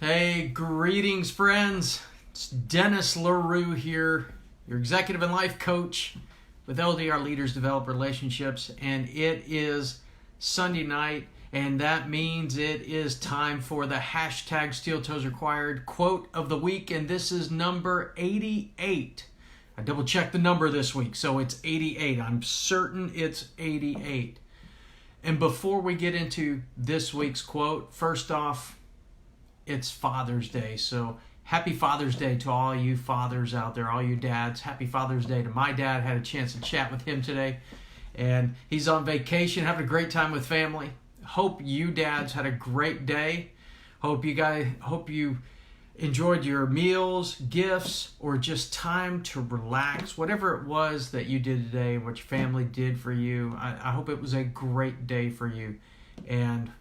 Hey, greetings, friends. It's Dennis LaRue here, your executive and life coach with LDR Leaders Develop Relationships. And it is Sunday night, and that means it is time for the hashtag steeltoesrequired quote of the week. And this is number 88. I double checked the number this week, so it's 88. I'm certain it's 88. And before we get into this week's quote, first off, it's Father's Day. So happy Father's Day to all you fathers out there, all you dads. Happy Father's Day to my dad. Had a chance to chat with him today. And he's on vacation, having a great time with family. Hope you dads had a great day. Hope you enjoyed your meals, gifts, or just time to relax. Whatever it was that you did today, what your family did for you. I hope it was a great day for you. And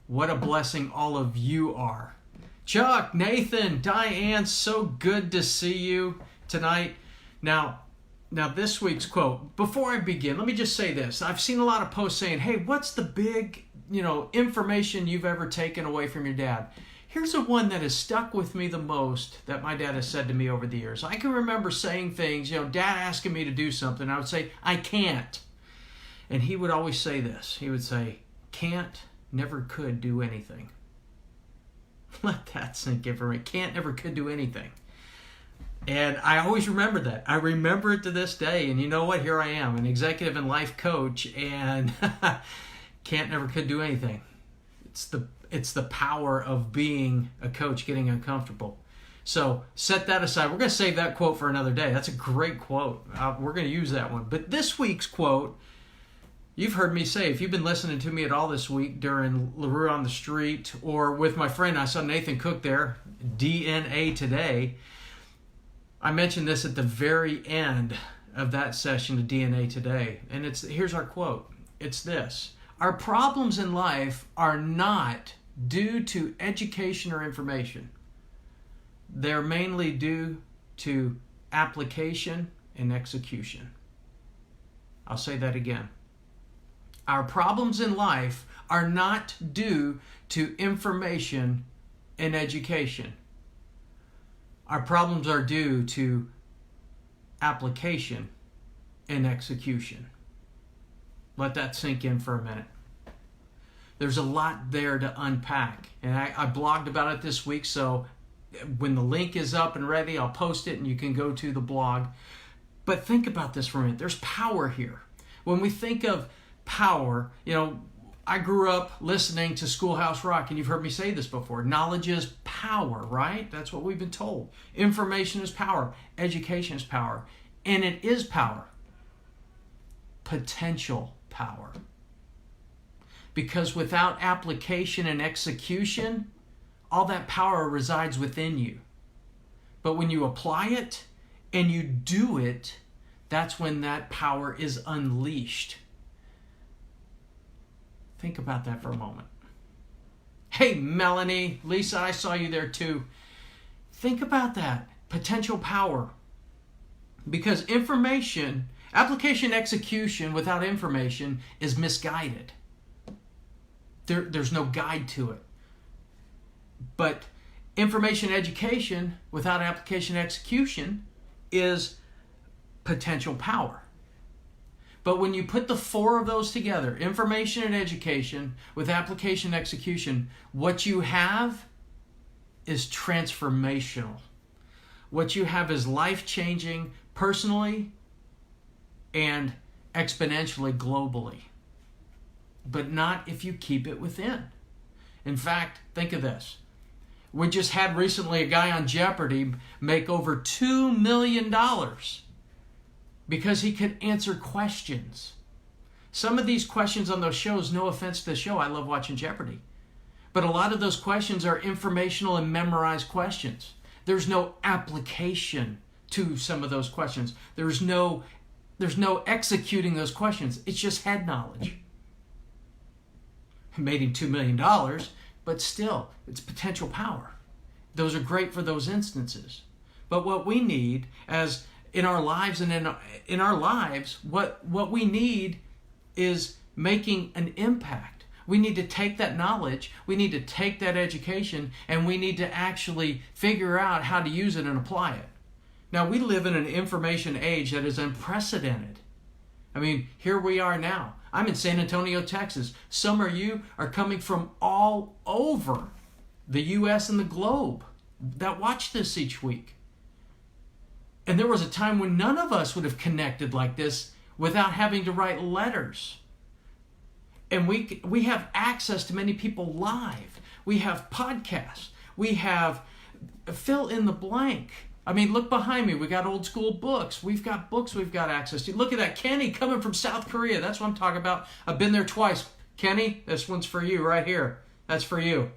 what a blessing all of you are. Chuck, Nathan, Diane, so good to see you tonight. Now this week's quote. Before I begin, let me just say this. I've seen a lot of posts saying, hey, what's the big, information you've ever taken away from your dad? Here's the one that has stuck with me the most that my dad has said to me over the years. I can remember saying things, dad asking me to do something. I would say, I can't. And he would always say this. He would say, can't, never could do anything. Let that sink in for me. Can't, never could do anything. And I always remember that. I remember it to this day. And you know what? Here I am, an executive and life coach, and can't, never could do anything. It's the power of being a coach, getting uncomfortable. So set that aside. We're going to save that quote for another day. That's a great quote. We're going to use that one. But this week's quote, you've heard me say, if you've been listening to me at all this week during LaRue on the Street or with my friend, I saw Nathan Cook there, DNA Today. I mentioned this at the very end of that session of DNA Today. And here's our quote. It's this. Our problems in life are not due to education or information. They're mainly due to application and execution. I'll say that again. Our problems in life are not due to information and education. Our problems are due to application and execution. Let that sink in for a minute. There's a lot there to unpack. And I blogged about it this week, so when the link is up and ready, I'll post it and you can go to the blog. But think about this for a minute. There's power here. When we think of power, I grew up listening to Schoolhouse Rock, and you've heard me say this before. Knowledge is power, right? That's what we've been told. Information is power. Education is power. And it is power. Potential power. Because without application and execution, all that power resides within you. But when you apply it and you do it, that's when that power is unleashed. Think about that for a moment. Hey, Melanie, Lisa, I saw you there too. Think about that. Potential power. Because application execution without information is misguided. There's no guide to it. But information education without application execution is potential power. But when you put the four of those together, information and education with application and execution, what you have is transformational. What you have is life-changing personally and exponentially globally. But not if you keep it within. In fact, think of this. We just had recently a guy on Jeopardy make over $2 million because he could answer questions. Some of these questions on those shows, no offense to the show, I love watching Jeopardy. But a lot of those questions are informational and memorized questions. There's no application to some of those questions. There's no executing those questions. It's just head knowledge. It made him $2 million, but still, it's potential power. Those are great for those instances. But what we need as in our lives and in our lives, what we need is making an impact. We need to take that knowledge, we need to take that education, and we need to actually figure out how to use it and apply it. Now, we live in an information age that is unprecedented. I mean, here we are now. I'm in San Antonio, Texas. Some of you are coming from all over the U.S. and the globe that watch this each week. And there was a time when none of us would have connected like this without having to write letters. And we have access to many people live. We have podcasts. We have fill in the blank. I mean, look behind me. We got old school books. We've got books we've got access to. Look at that. Kenny coming from South Korea. That's what I'm talking about. I've been there twice. Kenny, this one's for you right here. That's for you.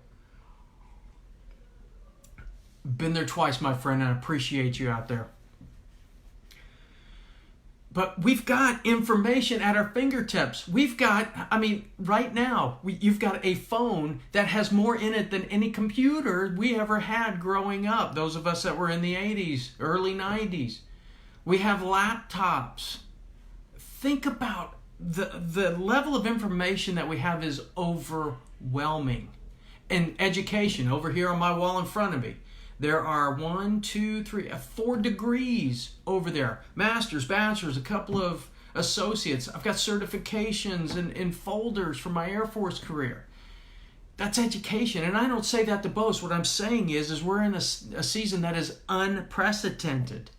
Been there twice, my friend, and I appreciate you out there. But we've got information at our fingertips. We've got, right now, you've got a phone that has more in it than any computer we ever had growing up. Those of us that were in the 80s, early 90s. We have laptops. Think about the level of information that we have is overwhelming. And education, over here on my wall in front of me. There are 4 degrees over there. Masters, bachelors, a couple of associates. I've got certifications and folders from my Air Force career. That's education. And I don't say that to boast. What I'm saying is we're in a season that is unprecedented.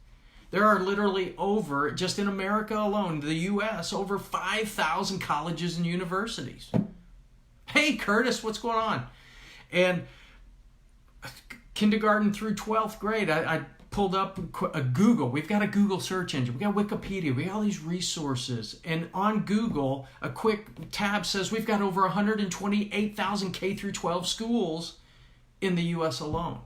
There are literally over, just in America alone, the U.S., over 5,000 colleges and universities. Hey, Curtis, what's going on? And kindergarten through 12th grade, I pulled up a Google. We've got a Google search engine. We got Wikipedia. We got all these resources. And on Google, a quick tab says we've got over 128,000 K through 12 schools in the U.S. alone.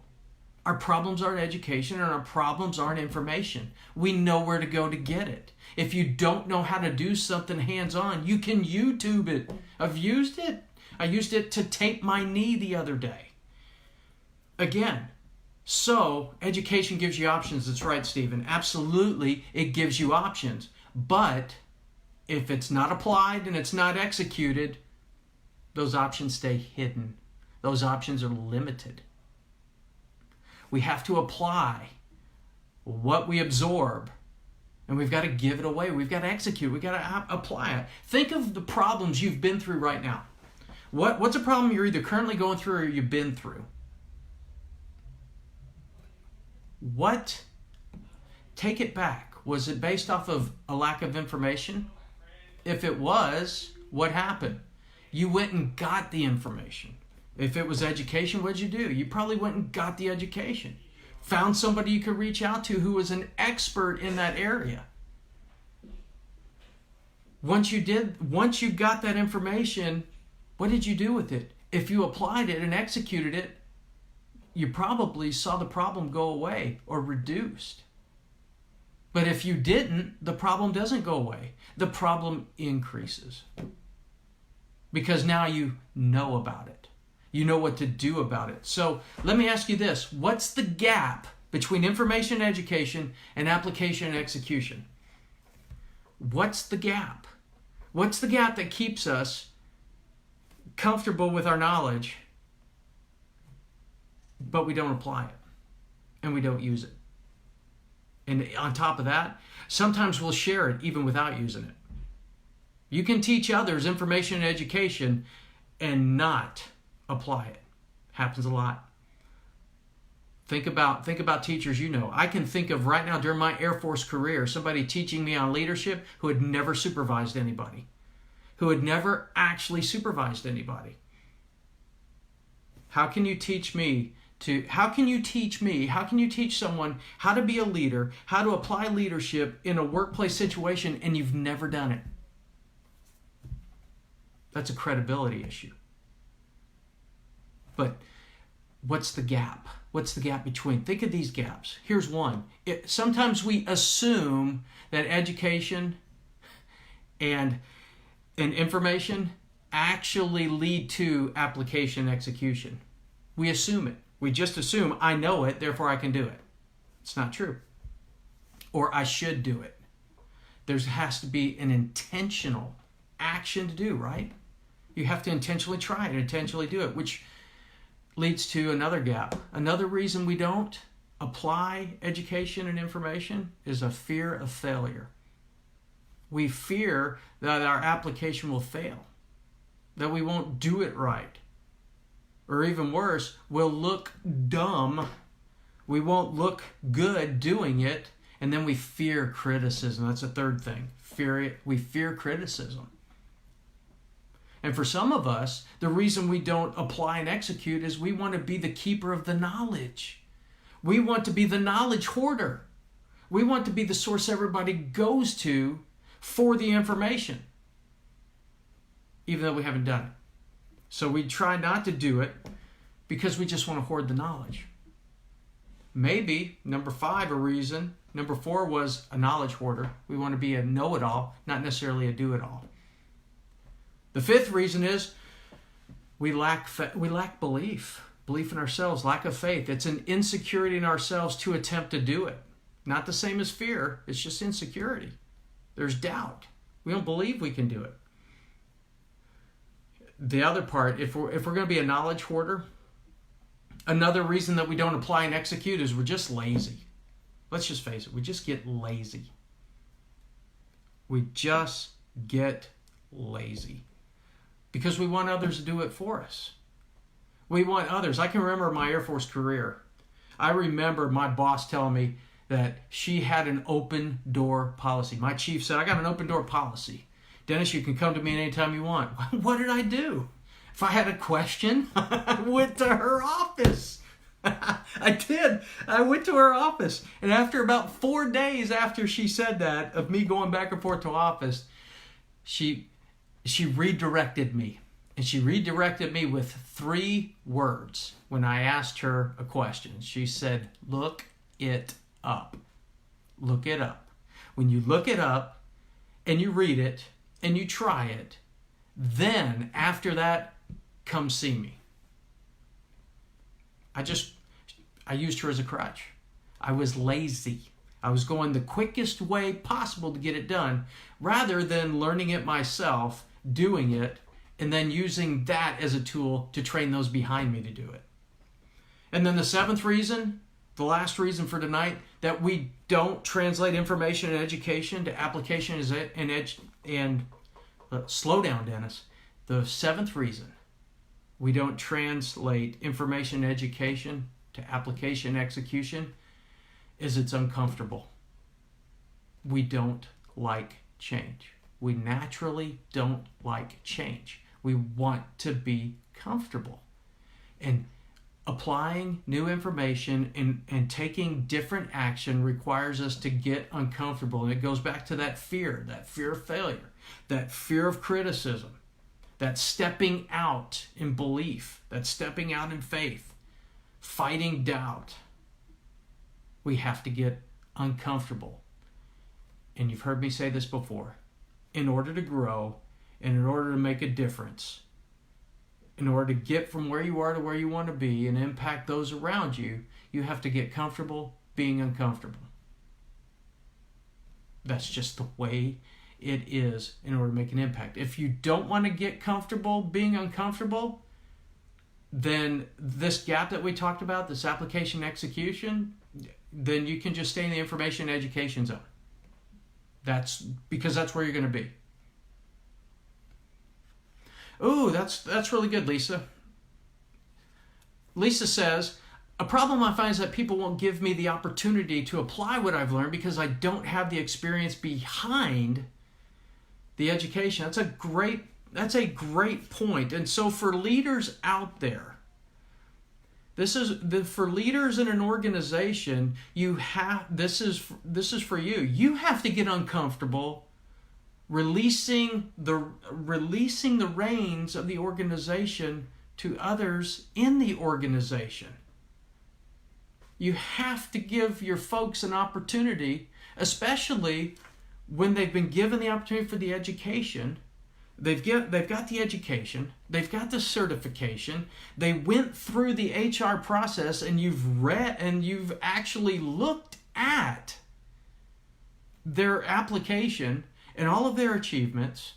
Our problems aren't education and our problems aren't information. We know where to go to get it. If you don't know how to do something hands-on, you can YouTube it. I've used it. I used it to tape my knee the other day. Again, so education gives you options. That's right, Stephen. Absolutely, it gives you options. But if it's not applied and it's not executed, those options stay hidden. Those options are limited. We have to apply what we absorb, and we've got to give it away. We've got to execute. We've got to apply it. Think of the problems you've been through right now. What's a problem you're either currently going through or you've been through? Take it back. Was it based off of a lack of information? If it was, what happened? You went and got the information. If it was education, what'd you do? You probably went and got the education. Found somebody you could reach out to who was an expert in that area. Once you got that information, what did you do with it? If you applied it and executed it, you probably saw the problem go away or reduced. But if you didn't, the problem doesn't go away. The problem increases. Because now you know about it. You know what to do about it. So let me ask you this. What's the gap between information and education and application and execution? What's the gap? What's the gap that keeps us comfortable with our knowledge, but we don't apply it and we don't use it? And on top of that, sometimes we'll share it even without using it. You can teach others information and education and not apply it. Happens a lot. Think about teachers you know. I can think of right now during my Air Force career, somebody teaching me on leadership who had never supervised anybody, who had never actually supervised anybody. How can you teach someone how to be a leader, how to apply leadership in a workplace situation, and you've never done it? That's a credibility issue. But what's the gap? What's the gap between? Think of these gaps. Here's one. Sometimes we assume that education and information actually lead to application execution. We assume it. We just assume I know it, therefore I can do it. It's not true. Or I should do it. There has to be an intentional action to do, right? You have to intentionally try it, intentionally do it, which leads to another gap. Another reason we don't apply education and information is a fear of failure. We fear that our application will fail, that we won't do it right. Or even worse, we'll look dumb. We won't look good doing it. And then we fear criticism. That's a third thing. We fear criticism. And for some of us, the reason we don't apply and execute is we want to be the keeper of the knowledge. We want to be the knowledge hoarder. We want to be the source everybody goes to for the information, even though we haven't done it. So we try not to do it because we just want to hoard the knowledge. Maybe, number 5, a reason. Number 4 was a knowledge hoarder. We want to be a know-it-all, not necessarily a do-it-all. The 5th reason is we lack belief in ourselves, lack of faith. It's an insecurity in ourselves to attempt to do it. Not the same as fear. It's just insecurity. There's doubt. We don't believe we can do it. The other part, if we're going to be a knowledge hoarder, another reason that we don't apply and execute is we're just lazy. Let's just face it. We just get lazy. We just get lazy. Because we want others to do it for us. We want others. I can remember my Air Force career. I remember my boss telling me that she had an open door policy. My chief said, I got an open door policy. Dennis, you can come to me anytime you want. What did I do? If I had a question, I went to her office. I did. I went to her office. And after about 4 days after she said that, of me going back and forth to office, she redirected me. And she redirected me with 3 words when I asked her a question. She said, look it up. Look it up. When you look it up and you read it and you try it, then after that, come see me. I used her as a crutch. I was lazy. I was going the quickest way possible to get it done rather than learning it myself, doing it, and then using that as a tool to train those behind me to do it. And then the 7th reason, the last reason for tonight, that we don't translate information and education to application and slow down, Dennis. The 7th reason we don't translate information and education to application and execution is it's uncomfortable. We don't like change. We naturally don't like change. We want to be comfortable. And applying new information and taking different action requires us to get uncomfortable. And it goes back to that fear of failure, that fear of criticism, that stepping out in belief, that stepping out in faith, fighting doubt. We have to get uncomfortable. And you've heard me say this before. In order to grow, and in order to make a difference, in order to get from where you are to where you want to be and impact those around you, you have to get comfortable being uncomfortable. That's just the way it is in order to make an impact. If you don't want to get comfortable being uncomfortable, then this gap that we talked about, this application execution, then you can just stay in the information and education zone. That's because that's where you're going to be. Ooh, that's really good, Lisa. Lisa says, a problem I find is that people won't give me the opportunity to apply what I've learned because I don't have the experience behind the education. That's a great point. And so for leaders out there, for leaders in an organization, this is for you. You have to get uncomfortable releasing the reins of the organization to others in the organization. You have to give your folks an opportunity, especially when they've been given the opportunity for the education. They've got the education, they've got the certification, they went through the HR process, and you've actually looked at their application and all of their achievements.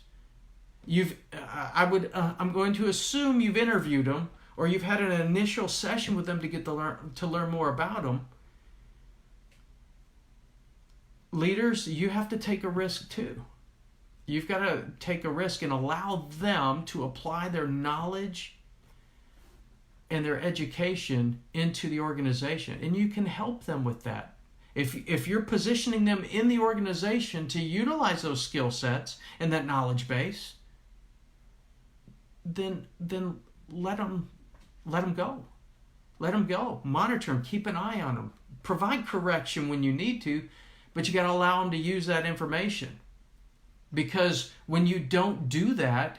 I'm going to assume you've interviewed them, or you've had an initial session with them to learn more about them. Leaders, you have to take a risk too. You've got to take a risk and allow them to apply their knowledge and their education into the organization. And you can help them with that. If you're positioning them in the organization to utilize those skill sets and that knowledge base, then let them go. Let them go. Monitor them. Keep an eye on them. Provide correction when you need to, but you got to allow them to use that information. Because when you don't do that,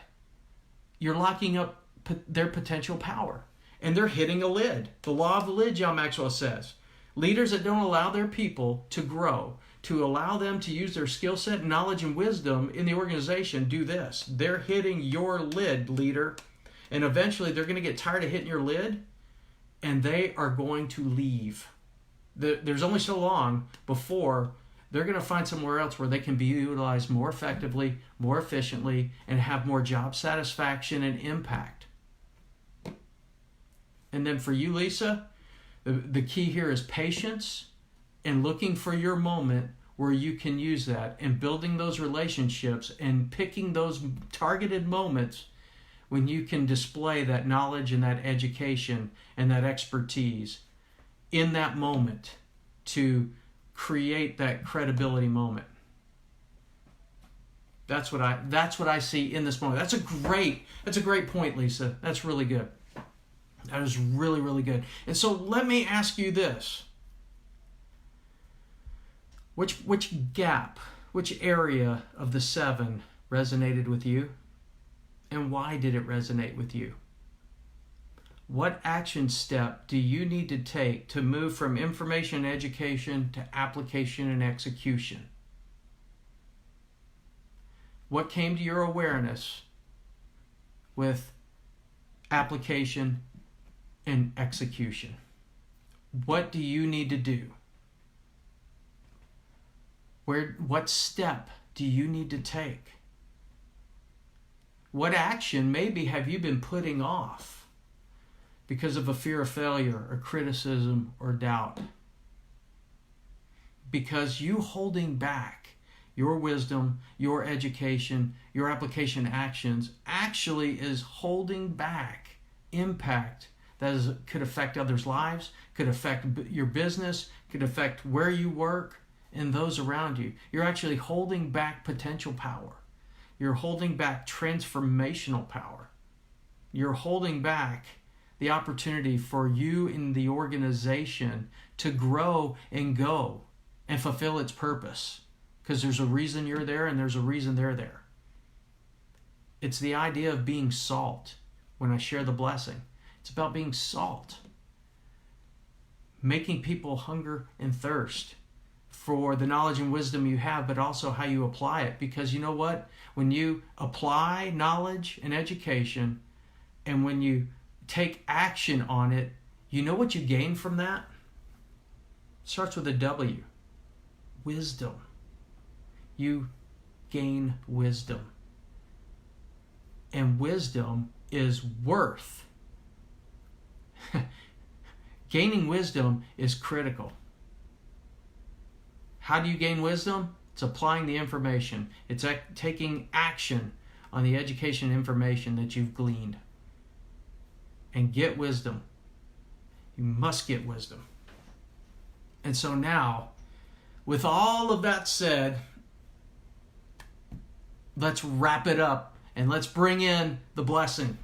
you're locking up their potential power. And they're hitting a lid. The law of the lid, John Maxwell says. Leaders that don't allow their people to grow, to allow them to use their skill set, knowledge, and wisdom in the organization, do this. They're hitting your lid, leader. And eventually they're going to get tired of hitting your lid, and they are going to leave. There's only so long before they're going to find somewhere else where they can be utilized more effectively, more efficiently, and have more job satisfaction and impact. And then for you, Lisa, the key here is patience and looking for your moment where you can use that, and building those relationships and picking those targeted moments when you can display that knowledge and that education and that expertise in that moment to create that credibility moment. That's what I see in this moment. That's a great point, Lisa. That's really good. That is really, really good. And so let me ask you this. Which gap, which area of the 7 resonated with you? And why did it resonate with you? What action step do you need to take to move from information and education to application and execution? What came to your awareness with application and execution? What do you need to do? What step do you need to take? What action maybe have you been putting off because of a fear of failure or criticism or doubt? Because you holding back your wisdom, your education, your application actions actually is holding back impact that could affect others' lives, could affect your business, could affect where you work and those around you. You're actually holding back potential power. You're holding back transformational power. You're holding back the opportunity for you in the organization to grow and go and fulfill its purpose. Because there's a reason you're there and there's a reason they're there. It's the idea of being salt when I share the blessing. It's about being salt. Making people hunger and thirst for the knowledge and wisdom you have, but also how you apply it. Because you know what? When you apply knowledge and education, and when you take action on it, you know what you gain from that? It starts with a W. Wisdom. You gain wisdom. And wisdom is worth. Gaining wisdom is critical. How do you gain wisdom? It's applying the information. It's taking action on the education and information that you've gleaned. And get wisdom. You must get wisdom. And so now, with all of that said, let's wrap it up and let's bring in the blessing.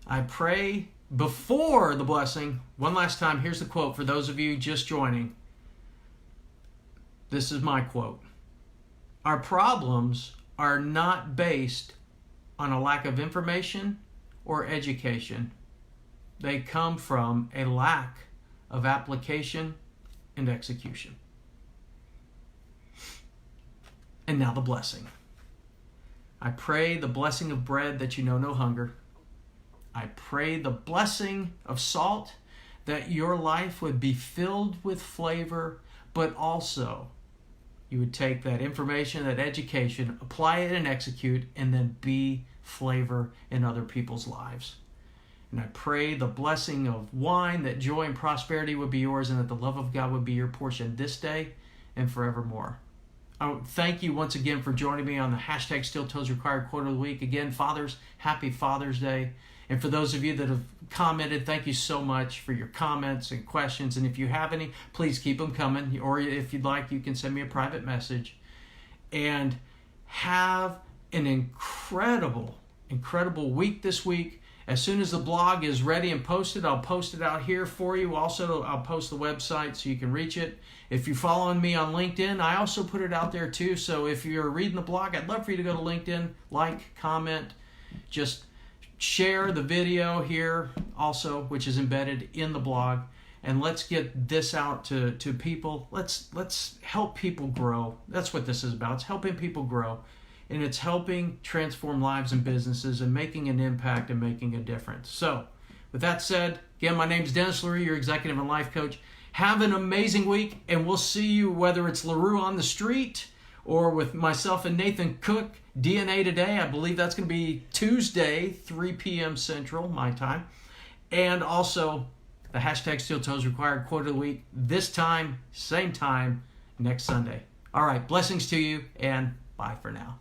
I pray before the blessing, one last time, here's the quote for those of you just joining. This is my quote. Our problems are not based on a lack of information or education. They come from a lack of application and execution. And now the blessing. I pray the blessing of bread that you know no hunger. I pray the blessing of salt, that your life would be filled with flavor, but also you would take that information, that education, apply it and execute, and then be flavor in other people's lives. And I pray the blessing of wine, that joy and prosperity would be yours, and that the love of God would be your portion this day and forevermore. I thank you once again for joining me on the hashtag steeltoesrequired quote of the week. Again, fathers, happy Father's Day. And for those of you that have commented, thank you so much for your comments and questions. And if you have any, please keep them coming. Or if you'd like, you can send me a private message. And have an incredible week this week. As soon as the blog is ready and posted, I'll post it out here for you. Also, I'll post the website so you can reach it. If you're following me on LinkedIn, I also put it out there too. So if you're reading the blog, I'd love for you to go to LinkedIn, like, comment, just share the video here also, which is embedded in the blog. And let's get this out to people. Let's help people grow. That's what this is about. It's helping people grow. And it's helping transform lives and businesses and making an impact and making a difference. So, with that said, again, my name is Dennis LaRue, your executive and life coach. Have an amazing week, and we'll see you whether it's LaRue on the street or with myself and Nathan Cook, DNA Today. I believe that's going to be Tuesday, 3 p.m. Central, my time. And also the hashtag steeltoesrequired quote of the week, this time, same time, next Sunday. All right, blessings to you, and bye for now.